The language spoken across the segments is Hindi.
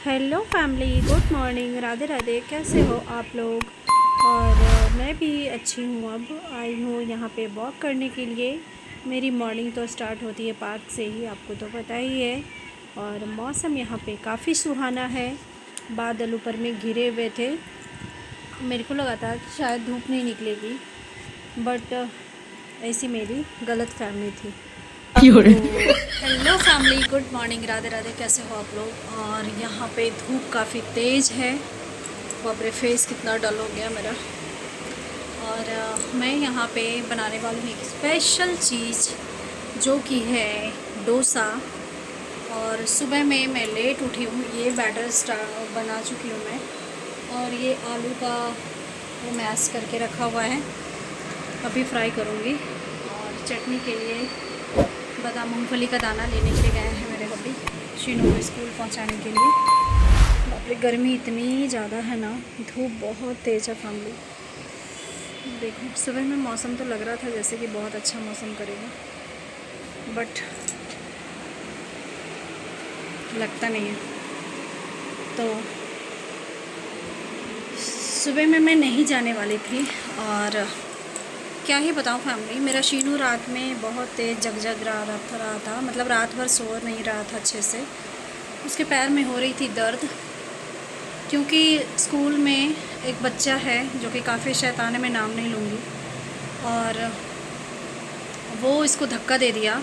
Hello family, good morning, Radhe Radhe. कैसे हो आप लोग? और मैं भी अच्छी हूँ। अब आई हूँ यहाँ पे वॉक करने के लिए। मेरी मॉर्निंग तो स्टार्ट होती है पार्क से ही, आपको तो पता ही है। और मौसम यहाँ पे काफ़ी सुहाना है। बादल ऊपर में घिरे हुए थे। मेरे को लगा था कि शायद धूप नहीं निकलेगी, बट ऐसी मेरी गलत फहमी थी। तो hello family, good morning, Radhe Radhe. कैसे हो आप लोग? और यहाँ पे धूप काफ़ी तेज़ है। बाप रे, फेस कितना डल हो गया मेरा। और मैं यहाँ पे बनाने वाली हूँ एक स्पेशल चीज़, जो कि है डोसा। और सुबह में मैं लेट उठी हूँ, ये बैटर बना चुकी हूँ मैं। और ये आलू का वो मैश करके रखा हुआ है, अभी फ्राई करूँगी। और चटनी के लिए बादाम मूंगफली का दाना लेने के लिए गए हैं मेरे हब्बी, शीनू को स्कूल पहुंचाने के लिए। बाप रे, गर्मी इतनी ज़्यादा है ना, धूप बहुत तेज़ है फैमिली। देखो, सुबह में मौसम तो लग रहा था जैसे कि बहुत अच्छा मौसम करेगा, बट लगता नहीं है। तो सुबह में मैं नहीं जाने वाली थी। और क्या ही बताऊँ फैमिली, मेरा शीनू रात में बहुत तेज़ जग रहा था। मतलब रात भर सो नहीं रहा था अच्छे से। उसके पैर में हो रही थी दर्द, क्योंकि स्कूल में एक बच्चा है जो कि काफ़ी शैतान है, मैं नाम नहीं लूँगी। और वो इसको धक्का दे दिया,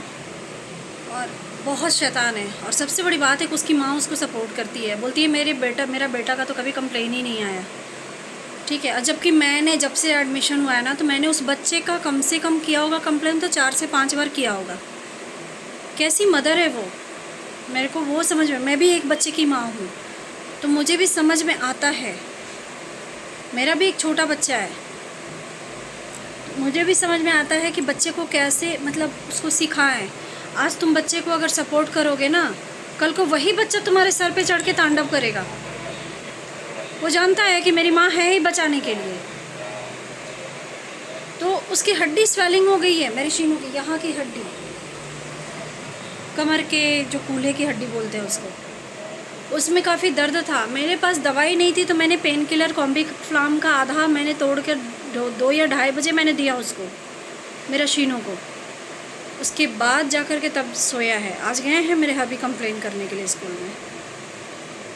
और बहुत शैतान है। और सबसे बड़ी बात है कि उसकी माँ उसको सपोर्ट करती है, बोलती है मेरा बेटा का तो कभी कंप्लेन ही नहीं आया, ठीक है। और जबकि मैंने जब से एडमिशन हुआ है ना, तो मैंने उस बच्चे का कम से कम किया होगा कंप्लेन तो 4 से 5 बार किया होगा। कैसी मदर है वो, मेरे को वो समझ में, मैं भी एक बच्चे की माँ हूँ, तो मुझे भी समझ में आता है। मेरा भी एक छोटा बच्चा है, मुझे भी समझ में आता है कि बच्चे को कैसे, मतलब उसको सिखाएं। आज तुम बच्चे को अगर सपोर्ट करोगे ना, कल को वही बच्चा तुम्हारे सर पे चढ़ के तांडव करेगा। वो जानता है कि मेरी माँ है ही बचाने के लिए। तो उसकी हड्डी स्वेलिंग हो गई है, मेरे शीनू की यहाँ की हड्डी, कमर के जो कूल्हे की हड्डी बोलते हैं उसको, उसमें काफ़ी दर्द था। मेरे पास दवाई नहीं थी, तो मैंने पेन किलर कॉम्बीफ्लाम का आधा मैंने तोड़ कर 2 या 2:30 बजे मैंने दिया उसको, मेरा शीनू को। उसके बाद जाकर के तब सोया है। आज गए हैं मेरे हबी कंप्लेन करने के लिए स्कूल में।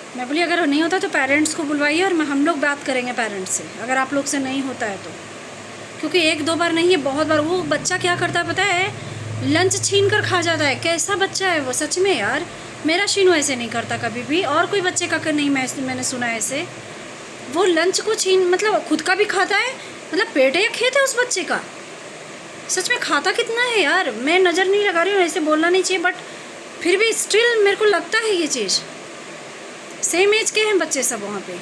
मैं बोली अगर नहीं होता तो पेरेंट्स को बुलवाइए, और हम लोग बात करेंगे पेरेंट्स से, अगर आप लोग से नहीं होता है तो। क्योंकि 1-2 बार नहीं है, बहुत बार। वो बच्चा क्या करता है पता है, लंच छीन कर खा जाता है। कैसा बच्चा है वो, सच में यार। मेरा शीनू ऐसे नहीं करता कभी भी, और कोई बच्चे का कर नहीं, मैंने सुना है ऐसे। वो लंच को छीन, मतलब खुद का भी खाता है, मतलब पेट या खेत है उस बच्चे का। सच में खाता कितना है यार, मैं नज़र नहीं लगा रही हूँ, ऐसे बोलना नहीं चाहिए, बट फिर भी स्टिल मेरे को लगता है ये चीज़। सेम एज के हैं बच्चे सब वहाँ पे।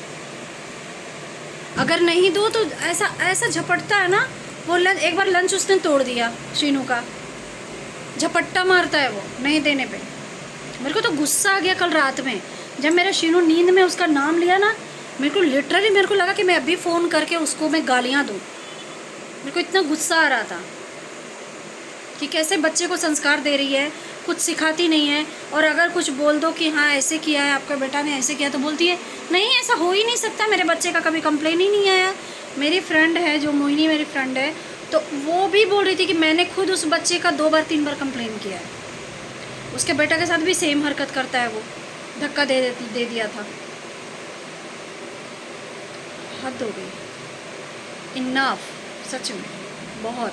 अगर नहीं दो तो ऐसा ऐसा झपटता है ना वो। एक बार लंच उसने तोड़ दिया शीनू का, झपट्टा मारता है वो नहीं देने पे। मेरे को तो गुस्सा आ गया कल रात में, जब मेरा शीनू नींद में उसका नाम लिया ना, मेरे को लिटरली मेरे को लगा कि मैं अभी फ़ोन करके उसको मैं गालियाँ दूँ। मेरे को इतना गुस्सा आ रहा था कि कैसे बच्चे को संस्कार दे रही है, कुछ सिखाती नहीं है। और अगर कुछ बोल दो कि हाँ ऐसे किया है आपका बेटा ने, ऐसे किया, तो बोलती है नहीं ऐसा हो ही नहीं सकता, मेरे बच्चे का कभी कंप्लेन ही नहीं आया। मेरी फ्रेंड है जो मोहिनी, मेरी फ्रेंड है, तो वो भी बोल रही थी कि मैंने खुद उस बच्चे का 2 बार 3 बार कंप्लेन किया है। उसके बेटा के साथ भी सेम हरकत करता है वो, धक्का दे दिया था। हद हो गई, इनफ, सच में बहुत।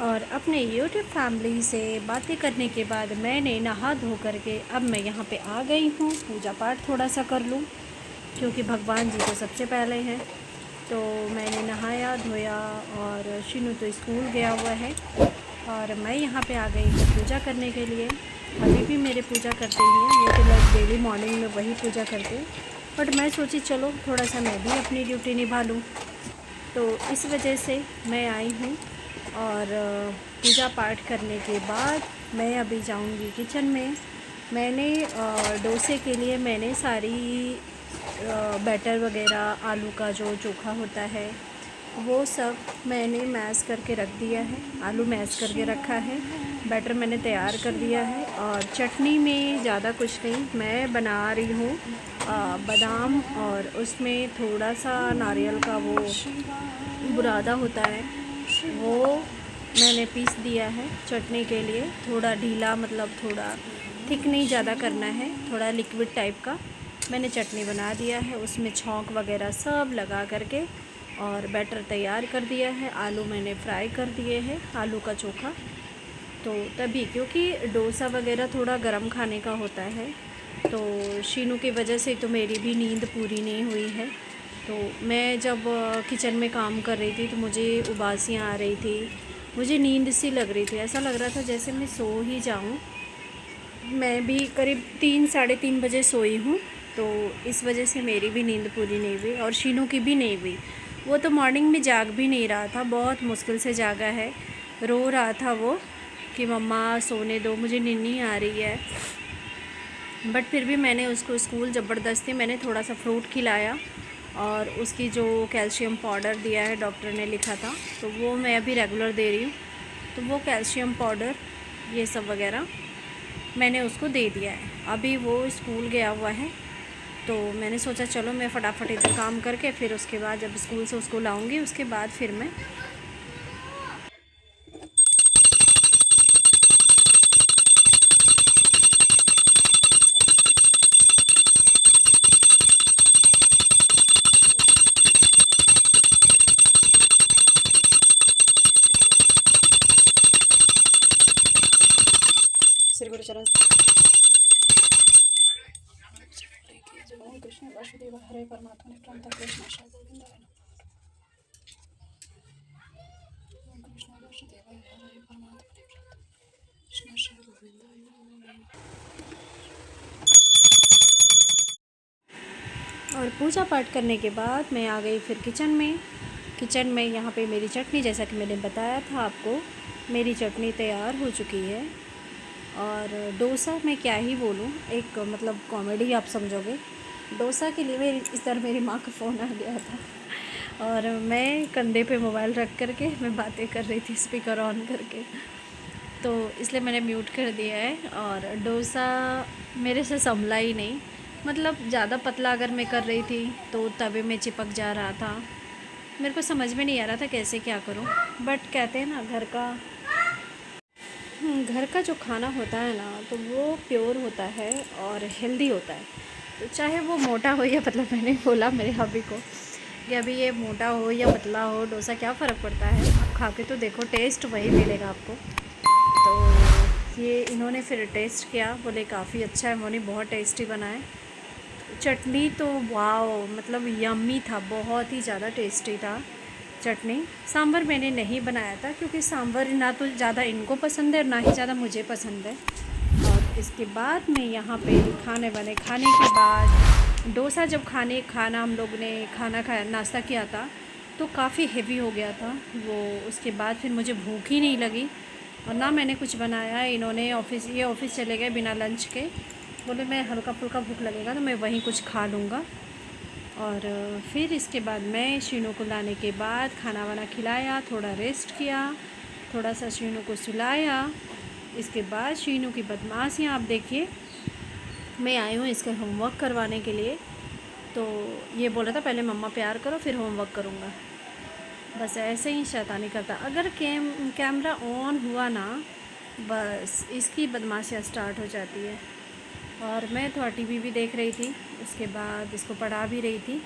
और अपने यूट्यूब फैमिली से बातें करने के बाद मैंने नहा धो करके अब मैं यहाँ पे आ गई हूँ। पूजा पाठ थोड़ा सा कर लूँ, क्योंकि भगवान जी तो सबसे पहले हैं। तो मैंने नहाया धोया, और शीनू तो स्कूल गया हुआ है, और मैं यहाँ पे आ गई हूँ पूजा करने के लिए। अभी भी मेरे पूजा करते ही हैं, ये तो लोग डेली मॉर्निंग में वही पूजा करते हैं, बट मैं सोची चलो थोड़ा सा मैं भी अपनी ड्यूटी निभा लूँ। तो इस वजह से मैं आई हूँ। और पूजा पाठ करने के बाद मैं अभी जाऊंगी किचन में। मैंने डोसे के लिए मैंने सारी बैटर वगैरह, आलू का जो चोखा होता है वो सब मैंने मैश करके रख दिया है, आलू मैश करके रखा है, बैटर मैंने तैयार कर दिया है। और चटनी में ज़्यादा कुछ नहीं, मैं बना रही हूँ बादाम, और उसमें थोड़ा सा नारियल का वो बुरादा होता है, वो मैंने पीस दिया है चटनी के लिए। थोड़ा ढीला, मतलब थोड़ा थिक नहीं ज़्यादा करना है, थोड़ा लिक्विड टाइप का मैंने चटनी बना दिया है। उसमें छौंक वगैरह सब लगा करके और बैटर तैयार कर दिया है। आलू मैंने फ्राई कर दिए हैं, आलू का चोखा। तो तभी, क्योंकि डोसा वगैरह थोड़ा गर्म खाने का होता है, तो शीनू की वजह से तो मेरी भी नींद पूरी नहीं हुई है। तो मैं जब किचन में काम कर रही थी तो मुझे उबासियाँ आ रही थी, मुझे नींद सी लग रही थी, ऐसा लग रहा था जैसे मैं सो ही जाऊँ। मैं भी करीब 3 साढ़े 3 बजे सोई हूँ, तो इस वजह से मेरी भी नींद पूरी नहीं हुई और शीनू की भी नहीं हुई। वो तो मॉर्निंग में जाग भी नहीं रहा था, बहुत मुश्किल से जागा है। रो रहा था वो कि मम्मा सोने दो, मुझे नींद नहीं आ रही है। बट फिर भी मैंने उसको स्कूल ज़बरदस्ती मैंने थोड़ा सा फ्रूट खिलाया, और उसकी जो कैल्शियम पाउडर दिया है डॉक्टर ने लिखा था, तो वो मैं अभी रेगुलर दे रही हूँ। तो वो कैल्शियम पाउडर ये सब वगैरह मैंने उसको दे दिया है। अभी वो स्कूल गया हुआ है, तो मैंने सोचा चलो मैं फटाफट इधर काम करके फिर उसके बाद जब स्कूल से उसको लाऊंगी, उसके बाद फिर मैं श्री गुरु चरण कृष्ण वासुदेव हरे परमात्मा नित्यानंद कृष्ण आशा गोविंद कृष्ण वासुदेव हरे परमात्मा कृष्ण आशा गोविंद। और पूजा पाठ करने के बाद मैं आ गई फिर किचन में यहाँ पे मेरी चटनी, जैसा कि मैंने बताया था आपको, मेरी चटनी तैयार हो चुकी है। और डोसा मैं क्या ही बोलूँ, एक मतलब कॉमेडी आप समझोगे। डोसा के लिए मेरी इस तरह मेरी माँ का फ़ोन आ गया था और मैं कंधे पे मोबाइल रख करके मैं बातें कर रही थी स्पीकर ऑन करके, तो इसलिए मैंने म्यूट कर दिया है। और डोसा मेरे से संभला ही नहीं, मतलब ज़्यादा पतला अगर मैं कर रही थी तो तवे में चिपक जा रहा था। मेरे को समझ में नहीं आ रहा था कैसे क्या करूं। बट कहते हैं ना, घर का जो खाना होता है ना, तो वो प्योर होता है और हेल्दी होता है। तो चाहे वो मोटा हो या पतला, मैंने बोला मेरे हबी को कि अभी ये मोटा हो या पतला हो, डोसा क्या फ़र्क पड़ता है, आप खा के तो देखो, टेस्ट वही मिलेगा आपको। तो ये इन्होंने फिर टेस्ट किया, बोले काफ़ी अच्छा है मोनी, बहुत टेस्टी बना है। चटनी तो वाओ, मतलब यम्मी था, बहुत ही ज़्यादा टेस्टी था चटनी। सांभर मैंने नहीं बनाया था क्योंकि सांभर ना तो ज़्यादा इनको पसंद है और ना ही ज़्यादा मुझे पसंद है। और इसके बाद में यहाँ पे खाने के बाद डोसा जब खाना हम लोग ने खाना खाया, नाश्ता किया था, तो काफ़ी हेवी हो गया था वो। उसके बाद फिर मुझे भूख ही नहीं लगी और ना मैंने कुछ बनाया। इन्होंने ऑफ़िस चले गए बिना लंच के, बोले मैं हल्का फुल्का भूख लगेगा तो मैं वहीं कुछ खा लूँगा। और फिर इसके बाद मैं शीनू को लाने के बाद खाना वाना खिलाया, थोड़ा रेस्ट किया, थोड़ा सा शीनू को सुलाया। इसके बाद शीनू की बदमाशियाँ आप देखिए। मैं आई हूँ इसका होमवर्क करवाने के लिए, तो ये बोल रहा था पहले मम्मा प्यार करो फिर होमवर्क करूँगा। बस ऐसे ही शैतानी करता। अगर कैमरा ऑन हुआ ना, बस इसकी बदमाशियाँ स्टार्ट हो जाती है। और मैं थोड़ा टीवी भी देख रही थी, उसके बाद इसको पढ़ा भी रही थी।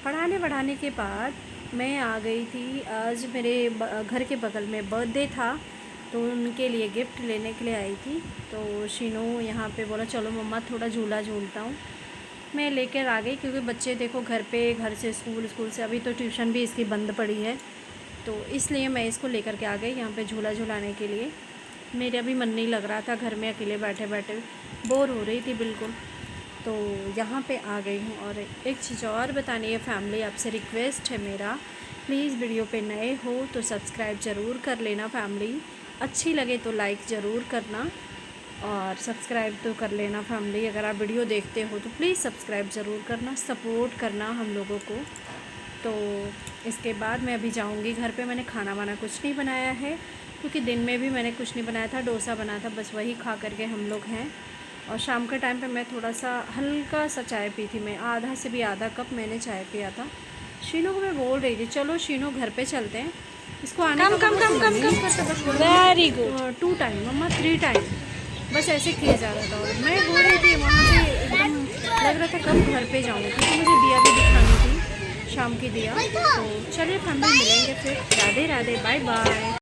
पढ़ाने के बाद मैं आ गई थी। आज मेरे घर के बगल में बर्थडे था, तो उनके लिए गिफ्ट लेने के लिए आई थी। तो शीनू यहाँ पे बोला चलो मम्मा थोड़ा झूला झूलता हूँ। मैं लेकर आ गई क्योंकि बच्चे देखो घर से स्कूल से, अभी तो ट्यूशन भी इसकी बंद पड़ी है, तो इसलिए मैं इसको लेकर के आ गई यहाँ पे झूला झूलाने के लिए। मेरा भी मन नहीं लग रहा था, घर में अकेले बैठे बैठे बोर हो रही थी बिल्कुल, तो यहाँ पे आ गई हूँ। और एक चीज़ और बतानी है फैमिली, आपसे रिक्वेस्ट है मेरा, प्लीज़ वीडियो पे नए हो तो सब्सक्राइब ज़रूर कर लेना फैमिली, अच्छी लगे तो लाइक ज़रूर करना और सब्सक्राइब तो कर लेना फैमिली। अगर आप वीडियो देखते हो तो प्लीज़ सब्सक्राइब ज़रूर करना, सपोर्ट करना हम लोगों को। तो इसके बाद मैं अभी जाऊंगी घर पे। मैंने खाना वाना कुछ नहीं बनाया है, क्योंकि दिन में भी मैंने कुछ नहीं बनाया था, डोसा बना था, बस वही खा करके हम लोग हैं। और शाम के टाइम पे मैं थोड़ा सा हल्का सा चाय पी थी, मैं आधा से भी आधा कप मैंने चाय पिया था। शीनू को मैं बोल रही थी चलो शीनू घर पे चलते हैं, इसको आने का कम वेरी गुड 2 टाइम मम्मा 3 टाइम बस ऐसे किया जा रहा था। और मैं बोल रही थी वहाँ पे एकदम लग रहा था कब घर पे जाऊँगी, क्योंकि मुझे दिया भी दिखानी थी, शाम की दिया। तो चलिए फैमिली मिलेंगे फिर। Radhe Radhe, bye bye.